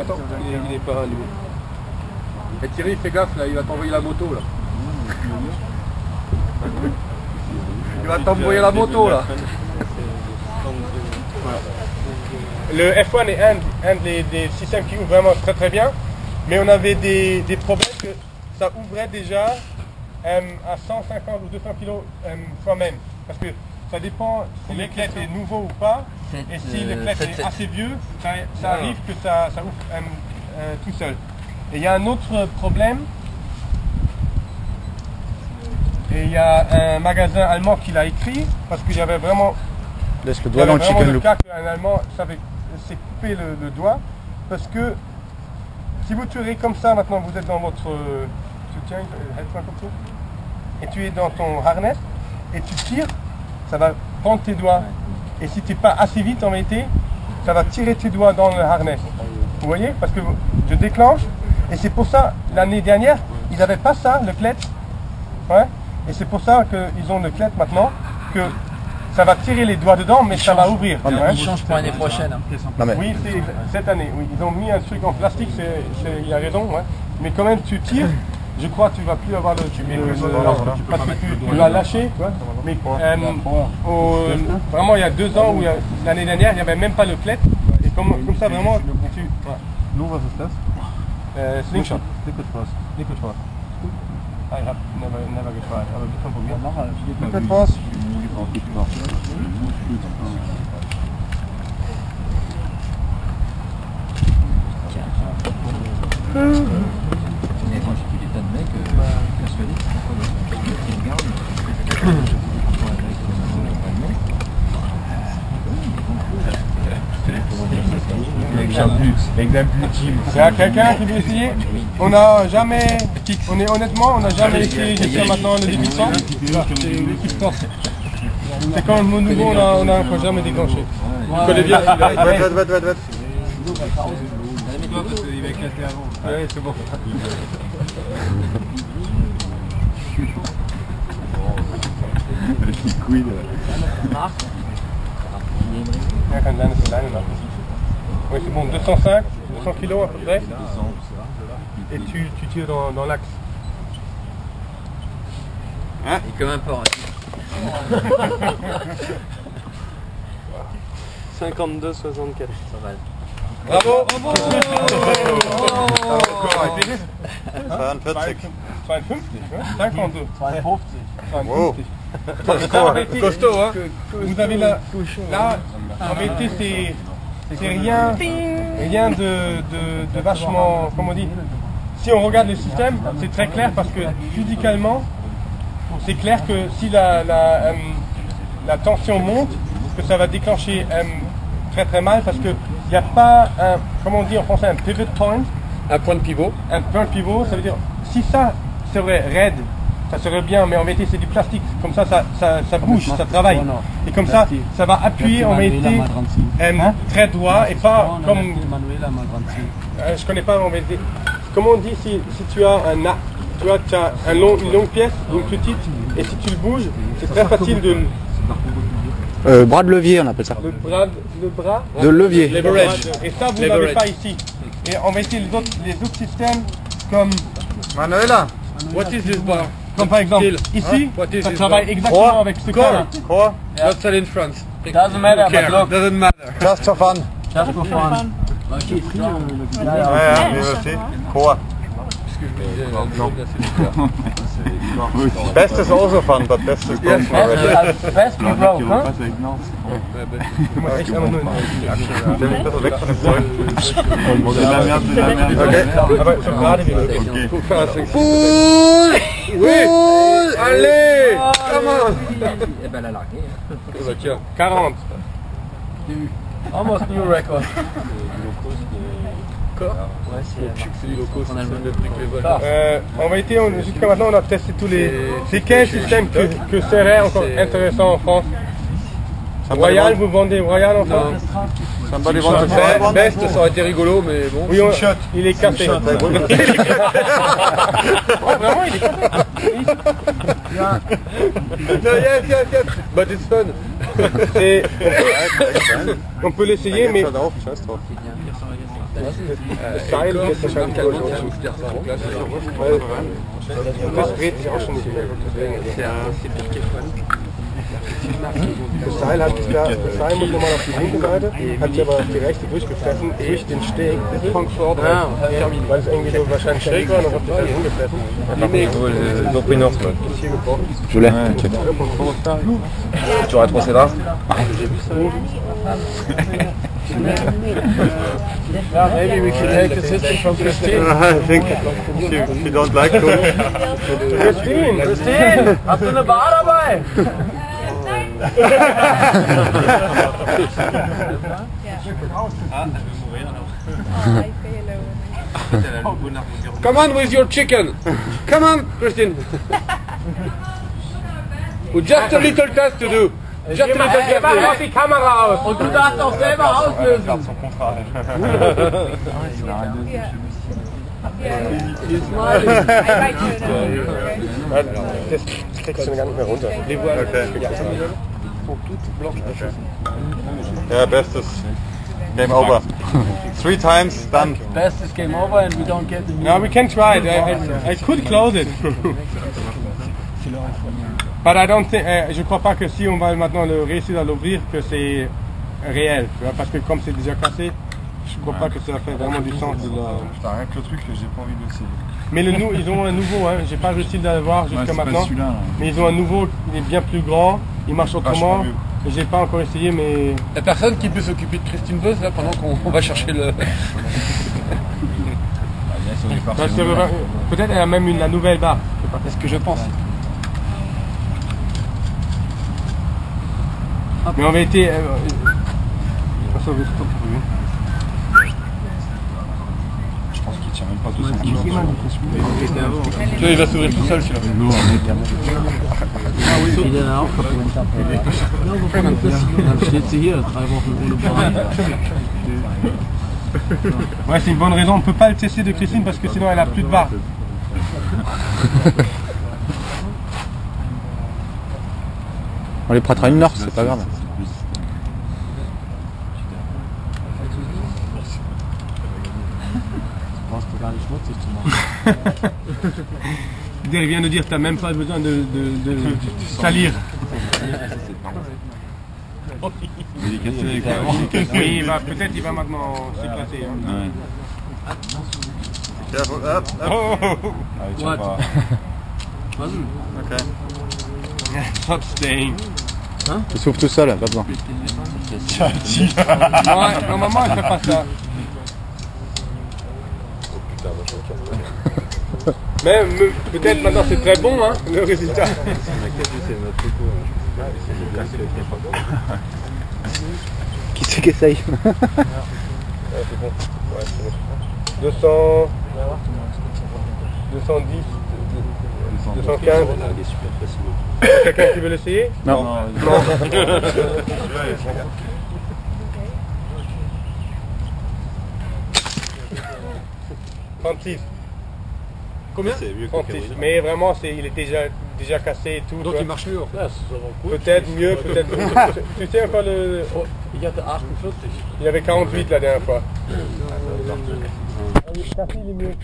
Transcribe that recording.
Attends, il est pas lui. Et Thierry, fais gaffe là, il va t'envoyer la moto là. Il va t'envoyer la moto là. Le F1 est un des systèmes qui ouvre vraiment très bien, mais on avait des problèmes que ça ouvrait déjà à 150 ou 200 kg soi-même. Parce que ça dépend si le clé est nouveau ou pas, et si le clé est assez vieux, ça arrive que ça ouvre tout seul. Et il y a un autre problème, et il y a un magasin allemand qui l'a écrit, parce qu'il y avait vraiment... Laisse le doigt dans le chicken loop. cas qu'un Allemand s'est coupé le doigt, parce que si vous tirez comme ça, maintenant vous êtes dans votre soutien, et tu es dans ton harness, et tu tires, ça va prendre tes doigts. Et si tu n'es pas assez vite en vérité, ça va tirer tes doigts dans le harness. Vous voyez? Parce que je déclenche, et c'est pour ça, l'année dernière, ils n'avaient pas ça, le clé. Ouais. Et c'est pour ça qu'ils ont le clé maintenant, que ça va tirer les doigts dedans, mais ça va ouvrir. Ils changent pour l'année prochaine. Non, mais... Oui, c'est cette année. Oui. Ils ont mis un truc en plastique, il y a raison. Ouais. Mais quand même, tu tires, je crois que tu ne vas plus avoir parce que tu vas lâcher. Mais vraiment, il y a 2 ans, ou l'année dernière, il n'y avait même pas le clé. Et comme ça, vraiment, tu... Nous, was ist das? Slingshot. Liquid Frost. Liquid Frost. I have never getried, aber wir können probieren. Liquid Frost. Quand j'ai vu des tas de mecs persuadés qu'ils regardent. Il y a quelqu'un qui veut essayer? On n'a jamais, honnêtement, on n'a jamais essayé jusqu'à maintenant le Liquid Frost. C'est quand le nouveau, on n'a encore jamais déclenché. Tu connais bien celui-là. Va. Il va éclater avant. Oui, c'est bon. Ja, kann sein, dass es alleine macht. Oui, c'est bon, 205, 200 kg à peu près. Et tu tires dans l'axe. Hein? Il est comme un porc. 52, 64. Ça va. Bravo! 42. 52, ne? 52. 52. C'est costaud, hein? Vous avez là, en vérité, c'est rien de vachement, comme on dit. Si on regarde le système, c'est très clair parce que physiquement, c'est clair que si la tension monte, que ça va déclencher très mal parce qu'il n'y a pas un, comment on dit en français, un pivot point. Un point de pivot. Un point de pivot, ça veut dire, si ça serait raide, ça serait bien, mais en vérité c'est du plastique, comme ça bouge, ça travaille. Et comme ça va appuyer en vérité très droit et pas comme... je connais pas en vérité. Comment on dit si tu as tu as une longue pièce, une petite, et si tu le bouges, c'est très facile de... Bras de levier, on appelle ça. Le bras de levier. Leverage. Et ça, vous n'avez pas ici. Et on va essayer les autres systèmes comme... Manuela. What is this bar? Comme par exemple, ici, ça travaille exactement avec ce cas-là. Not sell in France. Doesn't matter, but look. Doesn't matter. Just for fun. Just for fun. Quoi? Best is also fun, but best is not Best we broke, huh? Oui. Allez. Comment? Eh ben, elle a largué. 40. Almost new record. C'est du loco, c'est le truc les vols. En vérité, jusqu'à maintenant, on a testé tous les... C'est quel système que serait encore intéressant en France? Royal, vous vendez Royal en France? Somebody want to try one? Best, ça aurait été rigolo, mais bon. Oui, il est cassé. Ouais, vraiment, il est cassé. Yes. But it's fun. On peut l'essayer, mais... Das Seil wird wahrscheinlich wohl rutschen. Das dreht sich auch schon nicht mehr. Das Seil hat sich da, das Seil muss nochmal auf die linke Seite, hat sich aber auf die rechte durchgefressen, durch den Steg, weil es irgendwie so wahrscheinlich schräg war und dann hat sich alles hingefressen. Ils ont pris une orce. Ist hier gebrochen. Je voulais. Tu aurais tracé là? Maybe we should take assistance from Christine. I think if you don't like to. Christine, hast du eine Bar dabei? Come on with your chicken. Come on, Christine. Just a little test to do. Just a little test. Mach die Kamera aus! Und du darfst auch selber auslösen. Das kriegst du gar nicht mehr runter. Ja, bestes. Game over. 3 times, done. Best is game over and we don't get the new. No, we can try it. I could close it. But I don't think, je crois pas que si on va maintenant le réussir à l'ouvrir, que c'est réel. Tu vois, parce que comme c'est déjà cassé, je crois pas que ça fait vraiment du sens. Putain, rien que le truc, j'ai pas envie de le essayer. Mais ils ont un nouveau, hein. J'ai pas réussi de l'avoir jusqu'à maintenant. Mais ils ont un nouveau, il est bien plus grand, il marche autrement. J'ai pas encore essayé, mais... Il y a personne qui peut s'occuper de Christine Buzz là pendant qu'on va chercher le... Peut-être elle a même la nouvelle barre. C'est ce que je pense. Mais on va été... Je pense qu'il tient même pas 200 kg. Il va s'ouvrir tout seul celui-là. Dann steht sie hier, 3 Wochen ohne Bein. Ouais, c'est une bonne raison. On ne peut pas le tester de Christine parce que sinon elle a plus de barre. On les prêtera une orce, c'est pas grave. Il vient de dire que tu n'as même pas besoin de salir. Oui, peut-être il va maintenant s'éclater. Hein. Careful, up, up. Ah, il tient pas. Ok. Stop staying. Il s'ouvre tout seul, pas besoin. Non, normalement elle ne fait pas ça. Mais peut-être maintenant c'est très bon, hein, le résultat. Qui c'est qui essaye? 200, 210, 215. Quelqu'un qui veut l'essayer? Non. Combien? 36. Mais vraiment, il est déjà cassé et tout. Donc il marche mieux en place. Peut-être mieux, peut-être. Tu sais encore le. Il y a 48. Il y avait 48 la dernière fois. Il est mieux.